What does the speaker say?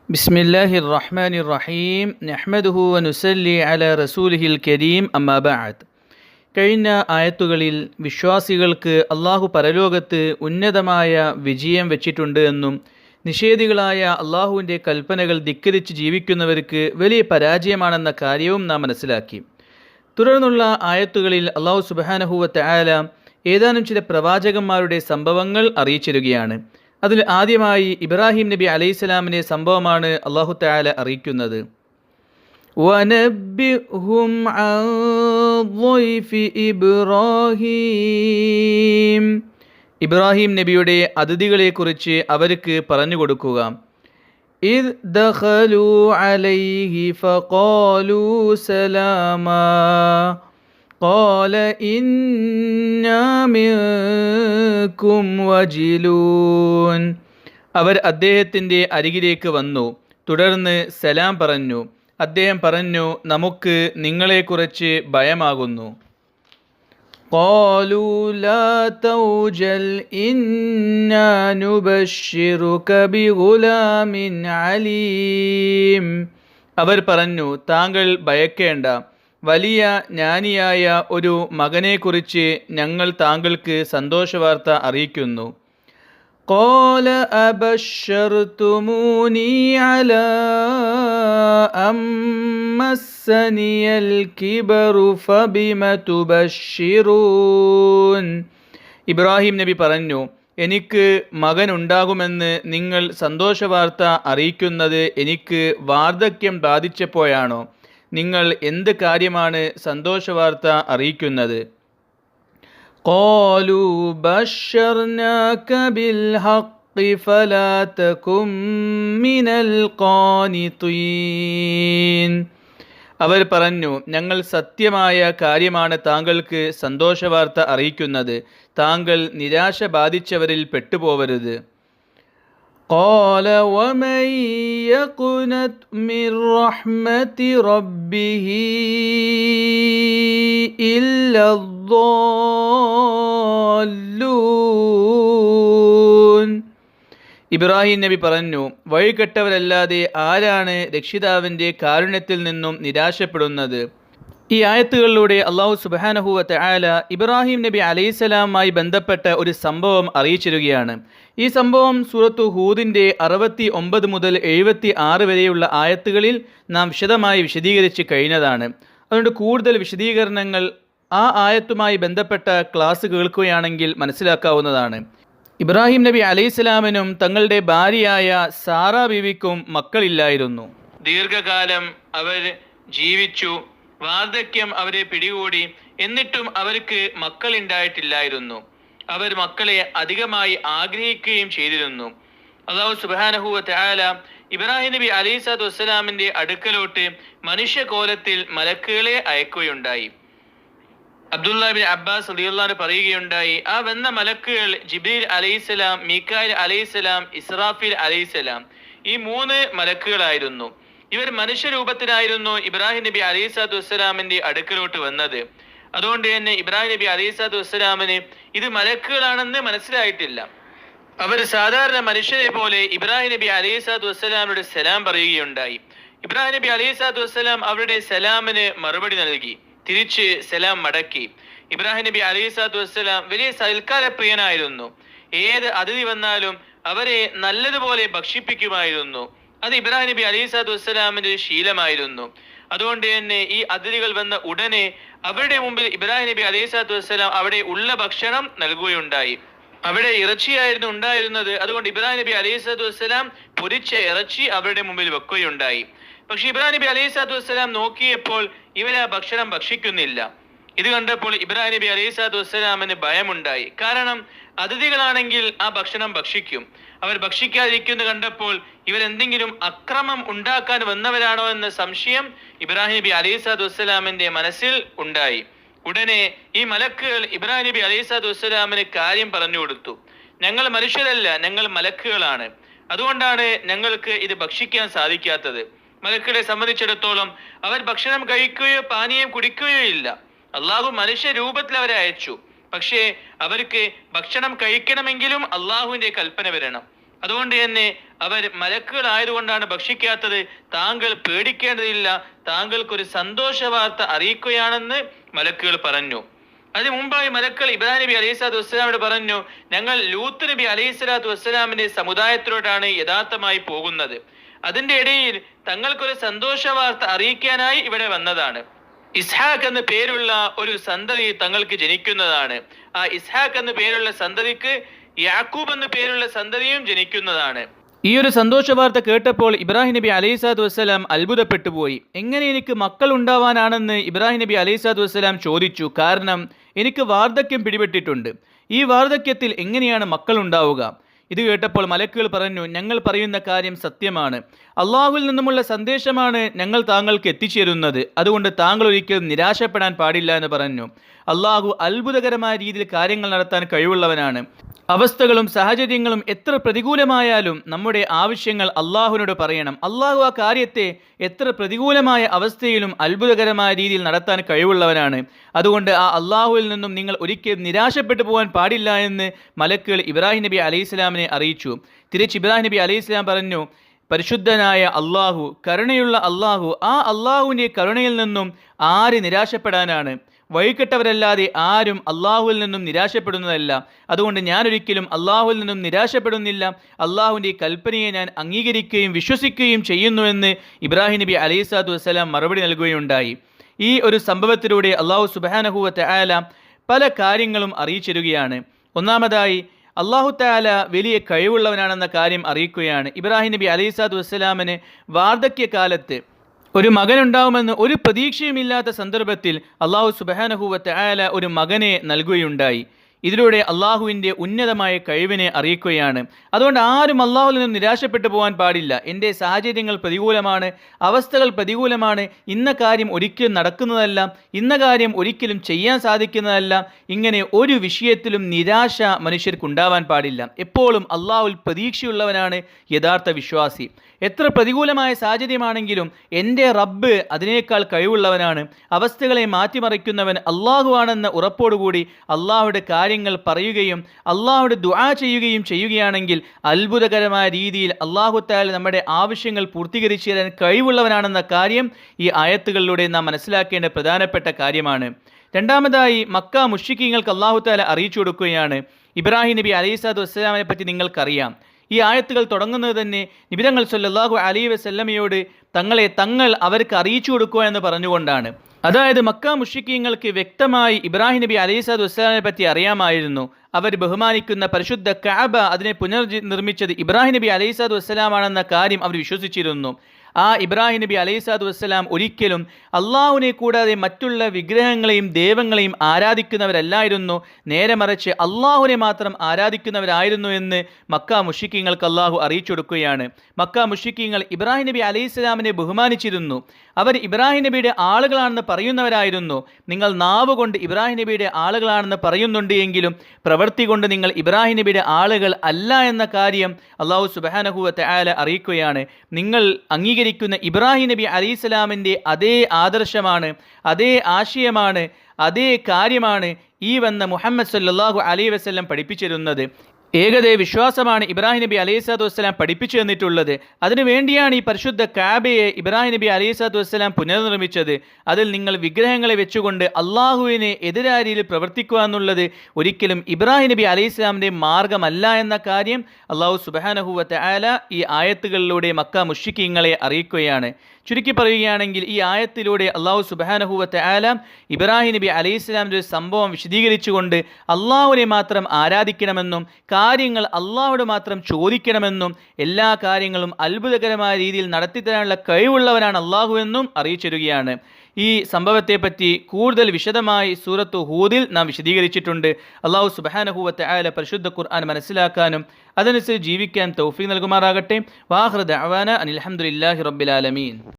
ബിസ്മില്ലാഹിർ റഹ്മാനിർ റഹീം നഹ്മദുഹു വനുസല്ലി അലാ റസൂലിഹിൽ കരീം അമ്മാ ബഅദ്. കഴിഞ്ഞ ആയത്തുകളിൽ വിശ്വാസികൾക്ക് അള്ളാഹു പരലോകത്ത് ഉന്നതമായ വിജയം വെച്ചിട്ടുണ്ട് എന്നും നിഷേധികളായ അള്ളാഹുവിൻ്റെ കൽപ്പനകൾ ധിക്കരിച്ച് ജീവിക്കുന്നവർക്ക് വലിയ പരാജയമാണെന്ന കാര്യവും നാം മനസ്സിലാക്കി. തുടർന്നുള്ള ആയത്തുകളിൽ അള്ളാഹു സുബ്ഹാനഹു വ തആല ഏതാനും ചില പ്രവാചകന്മാരുടെ സംഭവങ്ങൾ അറിയിച്ചിരുകയാണ്. അതിൽ ആദ്യമായി ഇബ്രാഹിം നബി അലൈഹിസ്സലാമിൻ്റെ സംഭവമാണ് അള്ളാഹു തആല അറിയിക്കുന്നത്. വനബ്ബിഹും അൻ ളൈഫി ഇബ്രാഹീം. ഇബ്രാഹിം നബിയുടെ അതിഥികളെക്കുറിച്ച് അവർക്ക് പറഞ്ഞു കൊടുക്കുക. ഇദ് ദഖലൂ അലൈഹി ഫഖാലൂ സലാമാ ഖാല ഇന്നാ മിൻകും വജിലൂൻ. അവർ അദ്ദേഹത്തിൻ്റെ അരികിലേക്ക് വന്നു, തുടർന്ന് സലാം പറഞ്ഞു. അദ്ദേഹം പറഞ്ഞു, നമുക്ക് നിങ്ങളെക്കുറിച്ച് ഭയമാകുന്നു. ഖാലൂ ലാ തൗജൽ ഇന്നാ നുബശ്ശിറുക ബിഗുലാമിൻ അലീം. അവർ പറഞ്ഞു, താങ്കൾ ഭയക്കേണ്ട, വലിയ ജ്ഞാനിയായ ഒരു മകനെക്കുറിച്ച് ഞങ്ങൾ താങ്കൾക്ക് സന്തോഷവാർത്ത അറിയിക്കുന്നു. ഖാല അബശ്ശർതുമൂനി അലാ അൻ മസ്സനിയൽ കിബറു ഫബിമ തുബശ്ശിറൂൻ. ഇബ്രാഹിം നബി പറഞ്ഞു, എനിക്ക് മകനുണ്ടാകുമെന്ന് നിങ്ങൾ സന്തോഷവാർത്ത അറിയിക്കുന്നത് എനിക്ക് വാർദ്ധക്യം ബാധിച്ചപ്പോഴാണോ? നിങ്ങൾ എന്ത് കാര്യമാണ് സന്തോഷവാർത്ത അറിയിക്കുന്നത്? ഖാലൂ ബശ്ശർനാക ബിൽ ഹഖ് ഫലാ തകും മിനൽ ഖാനിതീൻ. അവർ പറഞ്ഞു, ഞങ്ങൾ സത്യമായ കാര്യമാണ് താങ്കൾക്ക് സന്തോഷവാർത്ത അറിയിക്കുന്നത്, താങ്കൾ നിരാശ ബാധിച്ചവരിൽ പെട്ടുപോവരുത്. ഖാല വമൻ യഖ്നത് മിർ റഹ്മതി റബ്ബിഹി ഇല്ലദ്ദാല്ലൂൻ. ഇബ്രാഹിം നബി പറഞ്ഞു, വഴികെട്ടവരല്ലാതെ ആരാണ് രക്ഷിതാവിൻ്റെ കാരുണ്യത്തിൽ നിന്നും നിരാശപ്പെടുന്നത്? ഈ ആയത്തുകളിലൂടെ അള്ളാഹു സുബ്ഹാനഹു വ തആല ഇബ്രാഹിം നബി അലൈഹിസ്സലാമുമായി ബന്ധപ്പെട്ട ഒരു സംഭവം അറിയിച്ചിരുകയാണ്. ഈ സംഭവം സൂറത്തു ഹൂദിൻ്റെ 69 മുതൽ 76 വരെയുള്ള ആയത്തുകളിൽ നാം വിശദമായി വിശദീകരിച്ച് കഴിഞ്ഞതാണ്. അതുകൊണ്ട് കൂടുതൽ വിശദീകരണങ്ങൾ ആ ആയത്തുമായി ബന്ധപ്പെട്ട ക്ലാസ് കേൾക്കുകയാണെങ്കിൽ മനസ്സിലാക്കാവുന്നതാണ്. ഇബ്രാഹിം നബി അലൈഹിസ്സലാമിനും തങ്ങളുടെ ഭാര്യയായ സാറാ ബീവിക്കും മക്കളില്ലായിരുന്നു. ദീർഘകാലം അവർ ജീവിച്ചു, വാർദ്ധക്യം അവരെ പിടികൂടി, എന്നിട്ടും അവർക്ക് മക്കളുണ്ടായിട്ടില്ലായിരുന്നു. അവർ മക്കളെ അധികമായി ആഗ്രഹിക്കുകയും ചെയ്തിരുന്നു. അല്ലാഹു സുബ്ഹാനഹു വ തആല ഇബ്രാഹിം നബി അലൈഹിസ്സലാത്തു വസ്സലാമിന്റെ അടുക്കലോട്ട് മനുഷ്യകോലത്തിൽ മലക്കുകളെ അയക്കുകയുണ്ടായി. അബ്ദുല്ലാഹ് ബിൻ അബ്ബാസ് റളിയല്ലാഹു അൻഹു പറയുകയുണ്ടായി, ആ വന്ന മലക്കുകൾ ജിബ്രീൽ അലൈഹിസ്സലാം, മീകായിൽ അലൈഹിസ്സലാം, ഇസ്രാഫീൽ അലൈഹിസ്സലാം, ഈ 3 മലക്കുകളായിരുന്നു. ഇവർ മനുഷ്യരൂപത്തിലായിരുന്നു ഇബ്രാഹിം നബി അലൈഹിസ്സലാത്തു വസ്സലാമിന്റെ അടുക്കലോട്ട് വന്നത്. അതുകൊണ്ട് തന്നെ ഇബ്രാഹിം നബി അലൈഹിസ്സലാത്തു വസ്സലാമിന് ഇത് മലക്കുകളാണെന്ന് മനസ്സിലായിട്ടില്ല. അവർ സാധാരണ മനുഷ്യരെ പോലെ ഇബ്രാഹിം നബി അലൈഹിസ്സലാത്തു വസ്സലാമിനോട് സലാം പറയുകയുണ്ടായി. ഇബ്രാഹിം നബി അലൈഹിസ്സലാത്തു വസ്സലാം അവരുടെ സലാമിന് മറുപടി നൽകി, തിരിച്ച് സലാം മടക്കി. ഇബ്രാഹിം നബി അലൈഹിസ്സലാത്തു വസ്സലാം വലിയ സൽക്കാരപ്രിയനായിരുന്നു. ഏത് അതിഥി വന്നാലും അവരെ നല്ലതുപോലെ ഭക്ഷിപ്പിക്കുമായിരുന്നു. അത് ഇബ്രാഹിം നബി അലൈഹിസ്സലാത്തു വസ്സലാമിന്റെ ഒരു ശീലമായിരുന്നു. അതുകൊണ്ട് തന്നെ ഈ അതിഥികൾ വന്ന ഉടനെ അവരുടെ മുമ്പിൽ ഇബ്രാഹിം നബി അലൈഹിസ്സലാത്തു വസ്സലാം അവിടെ ഉള്ള ഭക്ഷണം നൽകുകയുണ്ടായി. അവിടെ ഇറച്ചിയായിരുന്നു ഉണ്ടായിരുന്നത്. അതുകൊണ്ട് ഇബ്രാഹിം നബി അലൈഹിസ്സലാത്തു വസ്സലാം പൊരിച്ച ഇറച്ചി അവരുടെ മുമ്പിൽ വെക്കുകയുണ്ടായി. പക്ഷെ ഇബ്രാഹിം നബി അലൈഹിസ്സലാത്തു വസ്സലാം നോക്കിയപ്പോൾ ഇവരെ ആ ഭക്ഷണം ഭക്ഷിക്കുന്നില്ല. ഇത് കണ്ടപ്പോൾ ഇബ്രാഹിം നബി അലൈഹിസ്സലാത്തു വസ്സലാമിന് ഭയമുണ്ടായി. കാരണം അതിഥികളാണെങ്കിൽ ആ ഭക്ഷണം ഭക്ഷിക്കും. അവർ ഭക്ഷിക്കാതിരിക്കുന്നത് കണ്ടപ്പോൾ ഇവരെന്തെങ്കിലും അക്രമം ഉണ്ടാക്കാൻ വന്നവരാണോ എന്ന സംശയം ഇബ്രാഹിം നബി അലൈഹിസ്സലാത്തു വസ്സലാമിന്റെ മനസ്സിൽ ഉണ്ടായി. ഉടനെ ഈ മലക്കുകൾ ഇബ്രാഹിം നബി അലൈഹിസ്സലാത്തു വസ്സലാമിന് കാര്യം പറഞ്ഞു കൊടുത്തു. ഞങ്ങൾ മനുഷ്യരല്ല, ഞങ്ങൾ മലക്കുകളാണ്, അതുകൊണ്ടാണ് ഞങ്ങൾക്ക് ഇത് ഭക്ഷിക്കാൻ സാധിക്കാത്തത്. മലക്കുകളെ സംബന്ധിച്ചിടത്തോളം അവർ ഭക്ഷണം കഴിക്കുകയോ പാനീയം കുടിക്കുകയോ ഇല്ല. അള്ളാഹു മനുഷ്യ രൂപത്തിൽ അവരെ അയച്ചു. പക്ഷേ അവർക്ക് ഭക്ഷണം കഴിക്കണമെങ്കിലും അള്ളാഹുവിന്റെ കൽപ്പന വരണം. അതുകൊണ്ട് തന്നെ അവർ മലക്കുകളായതുകൊണ്ടാണ് ഭക്ഷിക്കാത്തത്. താങ്കൾ പേടിക്കേണ്ടതില്ല, താങ്കൾക്കൊരു സന്തോഷ വാർത്ത അറിയിക്കുകയാണെന്ന് മലക്കുകൾ പറഞ്ഞു. അതിന് മുമ്പായി മലക്കൾ ഇബ്രാഹിം നബി അലൈഹി സ്വലാത്തു വസ്സലാമിനോട് പറഞ്ഞു, ഞങ്ങൾ ലൂത്ത് നബി അലൈഹി സ്വലാത്തു വസ്സലാമിന്റെ സമുദായത്തിലോട്ടാണ് യഥാർത്ഥമായി പോകുന്നത്. അതിന്റെ ഇടയിൽ തങ്ങൾക്കൊരു സന്തോഷ വാർത്ത അറിയിക്കാനായി ഇവിടെ വന്നതാണ്. ഇസ്ഹാഖ് എന്ന പേരുള്ള ഒരു സന്തതി തങ്ങൾക്ക് ജനിക്കുന്നതാണ്. ആ ഇസ്ഹാഖ് എന്ന പേരുള്ള സന്തതിക്ക് യാക്കൂബ് എന്ന പേരുള്ള സന്തതിയും ജനിക്കുന്നതാണ്. ഈ ഒരു സന്തോഷ വാർത്ത കേട്ടപ്പോൾ ഇബ്രാഹിം നബി അലൈഹി സ്വലാത്തു വസ്സലാം അത്ഭുതപ്പെട്ടു പോയി. എങ്ങനെ എനിക്ക് മക്കൾ ഉണ്ടാവാനാണെന്ന് ഇബ്രാഹിം നബി അലൈഹി സ്വലാത്തു വസ്സലാം ചോദിച്ചു. കാരണം എനിക്ക് വാർദ്ധക്യം പിടിപെട്ടിട്ടുണ്ട്. ഈ വാർദ്ധക്യത്തിൽ എങ്ങനെയാണ് മക്കൾ ഉണ്ടാവുക? ഇത് കേട്ടപ്പോൾ മലക്കുകൾ പറഞ്ഞു, ഞങ്ങൾ പറയുന്ന കാര്യം സത്യമാണ്. അള്ളാഹുവിൽ നിന്നുമുള്ള സന്ദേശമാണ് ഞങ്ങൾ താങ്കൾക്ക് എത്തിച്ചേരുന്നത്. അതുകൊണ്ട് താങ്കൾ ഒരിക്കലും നിരാശപ്പെടാൻ പാടില്ല എന്ന് പറഞ്ഞു. അള്ളാഹു അത്ഭുതകരമായ രീതിയിൽ കാര്യങ്ങൾ നടത്താൻ കഴിവുള്ളവനാണ്. അവസ്ഥകളും സാഹചര്യങ്ങളും എത്ര പ്രതികൂലമായാലും നമ്മുടെ ആവശ്യങ്ങൾ അള്ളാഹുവിനോട് പറയണം. അള്ളാഹു ആ കാര്യത്തെ എത്ര പ്രതികൂലമായ അവസ്ഥയിലും അത്ഭുതകരമായ രീതിയിൽ നടത്താൻ കഴിവുള്ളവനാണ്. അതുകൊണ്ട് ആ അള്ളാഹുവിൽ നിന്നും നിങ്ങൾ ഒരിക്കലും നിരാശപ്പെട്ടു പോകാൻ പാടില്ല എന്ന് മലക്കുകൾ ഇബ്രാഹിം നബി അലൈഹി സ്വലാമിനെ അറിയിച്ചു. തിരിച്ച് ഇബ്രാഹിം നബി അലൈഹി സ്വലാം പറഞ്ഞു, പരിശുദ്ധനായ അള്ളാഹു, കരുണയുള്ള അള്ളാഹു, ആ അള്ളാഹുവിൻ്റെ കരുണയിൽ നിന്നും ആര് നിരാശപ്പെടാനാണ്? വഴികെട്ടവരല്ലാതെ ആരും അള്ളാഹുവിൽ നിന്നും നിരാശപ്പെടുന്നതല്ല. അതുകൊണ്ട് ഞാനൊരിക്കലും അള്ളാഹുവിൽ നിന്നും നിരാശപ്പെടുന്നില്ല. അള്ളാഹുവിൻ്റെ കൽപ്പനയെ ഞാൻ അംഗീകരിക്കുകയും വിശ്വസിക്കുകയും ചെയ്യുന്നുവെന്ന് ഇബ്രാഹിം നബി അലൈഹി സ്വലാത്തു വസ്സലാം മറുപടി നൽകുകയുണ്ടായി. ഈ ഒരു സംഭവത്തിലൂടെ അള്ളാഹു സുബ്ഹാനഹു വ തആല പല കാര്യങ്ങളും അറിയിച്ചിരുകയാണ്. ഒന്നാമതായി അള്ളാഹു തആല വലിയ കഴിവുള്ളവനാണെന്ന കാര്യം അറിയിക്കുകയാണ്. ഇബ്രാഹിം നബി അലൈഹി സ്വലാത്തു വസ്സലാമിന് വാർദ്ധക്യകാലത്ത് ഒരു മകനുണ്ടാവുമെന്ന് ഒരു പ്രതീക്ഷയുമില്ലാത്ത സന്ദർഭത്തിൽ അള്ളാഹു സുബ്ഹാനഹു വ തആല ഒരു മകനെ നൽകുകയുണ്ടായി. ഇതിലൂടെ അള്ളാഹുവിൻ്റെ ഉന്നതമായ കഴിവിനെ അറിയിക്കുകയാണ്. അതുകൊണ്ട് ആരും അള്ളാഹുവിൽ നിന്നും നിരാശപ്പെട്ടു പോകാൻ പാടില്ല. എൻ്റെ സാഹചര്യങ്ങൾ പ്രതികൂലമാണ്, അവസ്ഥകൾ പ്രതികൂലമാണ്, ഇന്ന കാര്യം ഒരിക്കലും നടക്കുന്നതല്ല, ഇന്ന കാര്യം ഒരിക്കലും ചെയ്യാൻ സാധിക്കുന്നതല്ല, ഇങ്ങനെ ഒരു വിഷയത്തിലും നിരാശ മനുഷ്യർക്കുണ്ടാവാൻ പാടില്ല. എപ്പോഴും അള്ളാഹുവിൽ പ്രതീക്ഷയുള്ളവനാണ് യഥാർത്ഥ വിശ്വാസി. എത്ര പ്രതികൂലമായ സാഹചര്യമാണെങ്കിലും എൻ്റെ റബ്ബ് അതിനേക്കാൾ കഴിവുള്ളവനാണ്. അവസ്ഥകളെ മാറ്റിമറിക്കുന്നവൻ അള്ളാഹുവാണെന്ന ഉറപ്പോടുകൂടി അള്ളാഹുയുടെ കാര്യങ്ങൾ പറയുകയും അള്ളാഹുടെ ദുആ ചെയ്യുകയാണെങ്കിൽ അത്ഭുതകരമായ രീതിയിൽ അല്ലാഹു തആല നമ്മുടെ ആവശ്യങ്ങൾ പൂർത്തീകരിച്ചു തരാൻ കഴിവുള്ളവനാണെന്ന കാര്യം ഈ ആയത്തുകളിലൂടെ നാം മനസ്സിലാക്കേണ്ട പ്രധാനപ്പെട്ട കാര്യമാണ്. രണ്ടാമതായി മക്ക മുശ്രിക്കീങ്ങൾക്ക് അല്ലാഹു തആല അറിയിച്ചു കൊടുക്കുകയാണ്. ഇബ്രാഹിം നബി അലൈഹി സ്വലാത്തു വസ്സലാമിനെ പറ്റി നിങ്ങൾക്കറിയാം. ഈ ആയത്തുകൾ തുടങ്ങുന്നത് തന്നെ നബി തങ്ങൾ സല്ലല്ലാഹു അലൈഹി വസല്ലമയോട് തങ്ങൾ അവർക്ക് അറിയിച്ചു കൊടുക്കുക എന്ന് പറഞ്ഞുകൊണ്ടാണ്. അതായത് മക്ക മുശ്രിക്കീങ്ങൾക്ക് വ്യക്തമായി ഇബ്രാഹിം നബി അലൈഹി സ്വലാത്തു വസ്സലാമിനെ പറ്റി അറിയാമായിരുന്നു. അവർ ബഹുമാനിക്കുന്ന പരിശുദ്ധ കഅബ അതിനെ പുനർനിർമ്മിച്ചത് ഇബ്രാഹിം നബി അലൈഹി സ്വലാത്തു വസ്സലാമാണെന്ന കാര്യം അവർ വിശ്വസിച്ചിരുന്നു. ആ ഇബ്രാഹിം നബി അലൈഹി സ്വലാത്തു വസ്സലാം ഒരിക്കലും അള്ളാഹുവിനെ കൂടാതെ മറ്റുള്ള വിഗ്രഹങ്ങളെയും ദൈവങ്ങളെയും ആരാധിക്കുന്നവരല്ലായിരുന്നു. നേരെ മറിച്ച് അള്ളാഹുവിനെ മാത്രം ആരാധിക്കുന്നവരായിരുന്നു എന്ന് മക്ക മുശ്രിക്കീങ്ങൾക്ക് അള്ളാഹു അറിയിച്ചു കൊടുക്കുകയാണ്. മക്ക മുശ്രിക്കീങ്ങൾ ഇബ്രാഹിം നബി അലൈഹി സ്വലാമിനെ ബഹുമാനിച്ചിരുന്നു. അവർ ഇബ്രാഹിം നബിയുടെ ആളുകളാണെന്ന് പറയുന്നവരായിരുന്നു. നിങ്ങൾ നാവ് കൊണ്ട് ഇബ്രാഹിം നബിയുടെ ആളുകളാണെന്ന് പറയുന്നുണ്ട് എങ്കിലും പ്രവൃത്തി കൊണ്ട് നിങ്ങൾ ഇബ്രാഹിം നബിയുടെ ആളുകൾ അല്ല എന്ന കാര്യം അല്ലാഹു സുബ്ഹാനഹു വ തആല അറിയിക്കുകയാണ്. നിങ്ങൾ അംഗീകരിക്കുന്ന ഇബ്രാഹിം നബി അലൈഹി സ്വലാമിൻ്റെ അതേ ആദർശമാണ്, അതേ ആശയമാണ്, അതേ കാര്യമാണ് ഈ വന്ന മുഹമ്മദ് സല്ലല്ലാഹു അലൈഹി വസല്ലം പഠിപ്പിച്ചിരുന്നത്. ഏകദൈവ വിശ്വാസമാണ് ഇബ്രാഹിം നബി അലൈഹി സ്വലാത്തു വസ്സലാം പഠിപ്പിച്ചു തന്നിട്ടുള്ളത്. അതിനുവേണ്ടിയാണ് ഈ പരിശുദ്ധ കഅബയെ ഇബ്രാഹിം നബി അലൈഹി സ്വലാത്തു വസ്സലാം പുനർനിർമ്മിച്ചത്. അതിൽ നിങ്ങൾ വിഗ്രഹങ്ങളെ വെച്ചുകൊണ്ട് അള്ളാഹുവിനെ എതിരായ രീതിയിൽ പ്രവർത്തിക്കുക എന്നുള്ളത് ഒരിക്കലും ഇബ്രാഹിം നബി അലൈഹി സ്വലാമിൻ്റെ മാർഗമല്ല എന്ന കാര്യം അല്ലാഹു സുബ്ഹാനഹു വ തആല ഈ ആയത്തുകളിലൂടെ മക്ക മുശ്രിക്കീങ്ങളെ അറിയിക്കുകയാണ്. ചുരുക്കി പറയുകയാണെങ്കിൽ ഈ ആയത്തിലൂടെ അല്ലാഹു സുബ്ഹാനഹു വ തആല ഇബ്രാഹിം നബി അലൈഹി സ്വലാമിൻ്റെ ഒരു സംഭവം വിശദീകരിച്ചുകൊണ്ട് അള്ളാഹുവിനെ മാത്രം ആരാധിക്കണമെന്നും കാര്യങ്ങൾ അള്ളാഹുവോട് മാത്രം ചോദിക്കണമെന്നും എല്ലാ കാര്യങ്ങളും അത്ഭുതകരമായ രീതിയിൽ നടത്തിത്തരാനുള്ള കഴിവുള്ളവനാണ് അള്ളാഹു എന്നും അറിയിച്ചിരുകയാണ്. ഈ സംഭവത്തെപ്പറ്റി കൂടുതൽ വിശദമായി സൂറത്തു ഹൂദിൽ നാം വിശദീകരിച്ചിട്ടുണ്ട്. അല്ലാഹു സുബ്ഹാനഹു വ തആല പരിശുദ്ധ ഖുർആൻ മനസ്സിലാക്കാനും അതനുസരിച്ച് ജീവിക്കാൻ തൗഫീഖ് നൽകുമാറാകട്ടെ. വാഖിറു ദഅവാന അനിൽ ഹംദുലില്ലാഹി റബ്ബിൽ ആലമീൻ.